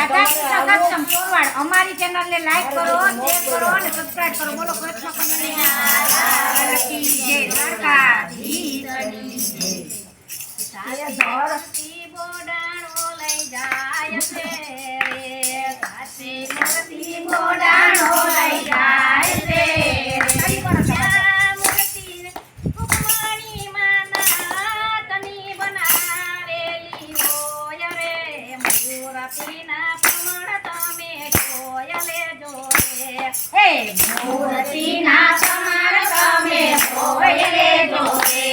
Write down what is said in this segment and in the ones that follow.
રાધા કૃષ્ણ સત્સંગ ચોરવાડ અમારી ચેનલ ને લાઈક કરો, શેર કરો અને સબસ્ક્રાઇબ કરો. બોલો કૃષ્ણ કનૈયા કી જય. દ્વારકાધીશની જય. સાચી બોડાણો લઈ જાય છે રે, સાચી મૂર્તિ બોડાણો લઈ જાય છે રે. મૂર્તિના પ્રમાણ તમે જોઈ લેજો રે.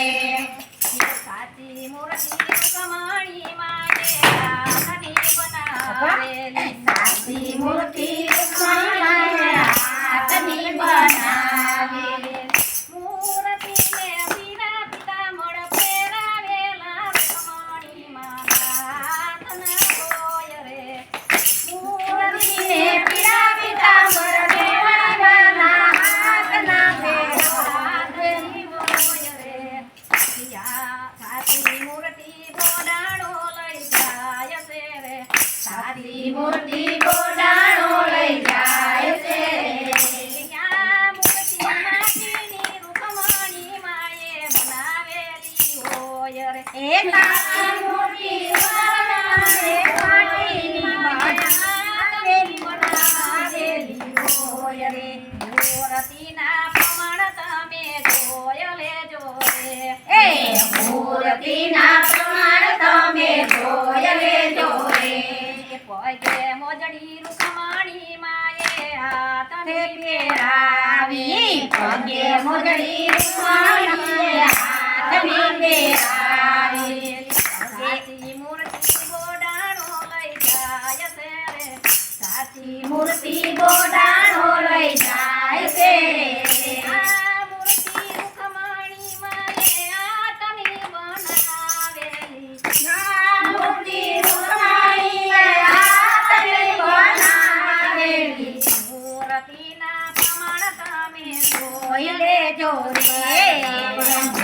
સાચી મૂર્તિ કમાણી માએ હાથની બનાવેલી, સાચી મૂર્તિ કમાણી હાથની બનાવેલી. મૂર્તિને પીરા પિતામળ પહેરાવેલા કમાણીમાં હાથના હોય રે. મૂર્તિને પીરા પિતામળ મૂર્તિ બોડાણો લઈ જાય છે. મૂર્તિ માટીની રૂપમણી માએ બનાવેલી હોય રે. મૂર્તિ માટીની બનાવેલી હોય રે. મૂર્તિના પ્રમાણ તમે જોઈ લેજો રે. મૂર્તિના પ્રમાણ તમે જોઈ લેજો રે. પગે મોજડી રૂકમણી માએ હાથને પહેરાવી, પગે મોજડી રૂકમણી હાથને પહેરાવી. સાચી મૂર્તિ બોડાણો લઈ જાય છે રે, સાચી મૂર્તિ બોડાણો લઈ જાય છે રે. આ મૂર્તિ રૂકમણી માએ હાથને બનાવેલી, મૂર્તિ લેજો રે.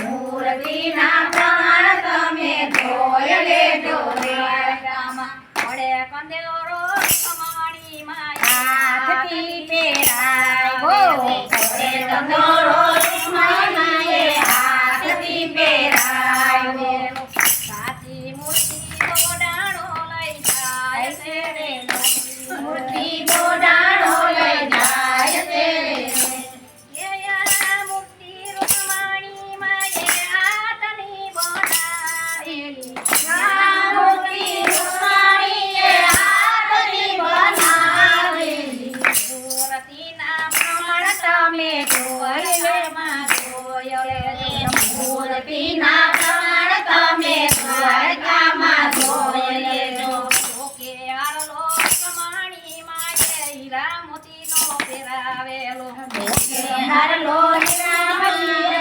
મૂર્તિના પ્રમાણ તમે જોઈ લેજો રે. મળે કંદેરો કમાણી માં હાથથી પહેરાવ્યો, મળે કંદેરો કમાણી હાથથી પહેરાવ્યો. સાચી મૂર્તિ બોડાણો લઈ જાય છે રે, મૂર્તિ બોડાણો લઈ જાય છે રે. મૂર્તિના પ્રમાણ તમે દ્વારકામાં જોઈ લેજો. ઓકે આરલો કમાણી માએ હીરા મોતીનો પહેરાવેલો, ઓકે આરલો હીરા મોતીનો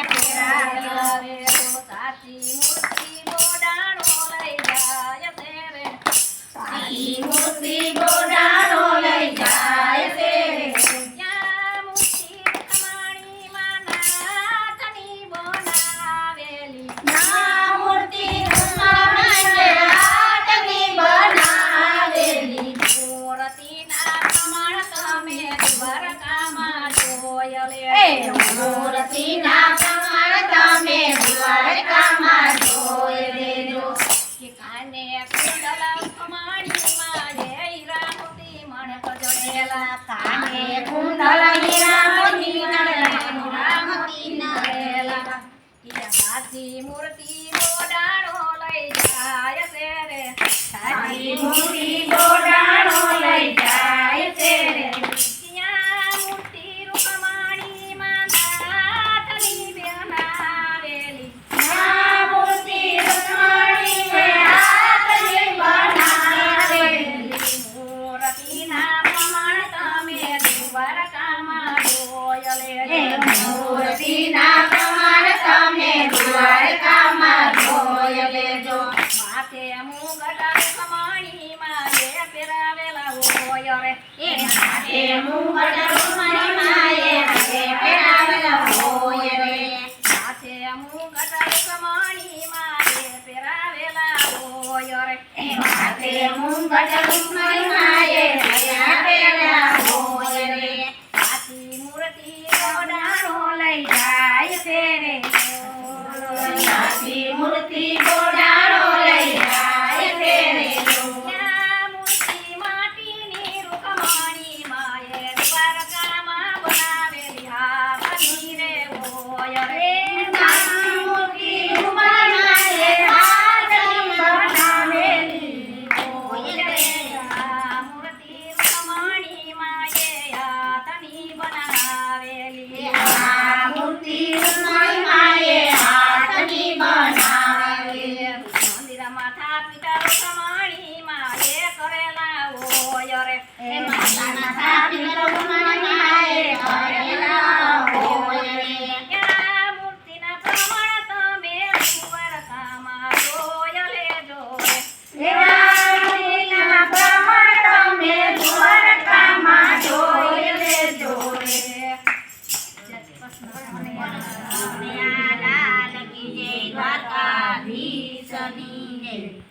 પહેરાવેલો. સાચી મૂર્તિ બોડાણો લઈ જાય છે રે, સાચી મૂર્તિ બોડાણો લઈ જાય છે રે. મૂર્તિના પ્રમાણ તમે દ્વારકામાં જોઈ લેજો. કે કાને કુંડલ કમાણી માએ હીરા મોતી મણક જડેલા, કાને કુંડલ હીરા મોતી નડેલા. સાચી મૂર્તિ બોડાણો લઈ જાય છે રે, સાચી મૂર્તિ બોડાણો લઈ જાય છે રે. મૂર્તિના પ્રમાણ તમે દ્વારકામાં જોઈ લેજો. માથે મુગટ કમાણી માએ પહેરાવેલા હોય રે, માથે મુગટ કમાણી માએ પહેરાવેલા હોય રે. માથે મુગટ કમાણી માએ પહેરાવેલા હોય રે, માથે મુંગટ રૂકમણી માએ હૈયા પહેર્યા હોય રે હાથી મૂર્તિ ઘોડાણો લઈ જાય છે રે હાથી મૂર્તિ ઘોડાણો લઈ જાય છે રે મૂર્તિ માટીની રૂકમણી માએ દ્વારકામાં બનાવેલી હાથની રે હોય રે મૂર્તિ રૂકમણીએ હાથની બનાવેલી હોય રે મૂર્તિ રૂકમણી માએ હાથની બનાવેલી મૂર્તિ રૂકમણી માએ હાથની બનાવેલી મંદિરમાં થાપીતા રૂકમણી માએ કરેલા હોય રે મંદિરમાં થાપીતા રૂકમણી માએ કરેલા હોય રે મૂર્તિના પ્રમાણ તમે દ્વારકામાં જોઈ લેજો રે મૂર્તિના પ્રમાણ તમે દ્વારકામાં જોઈ લેજો રે જય કૃષ્ણ લાલ કી જય દ્વારકાધીશની જય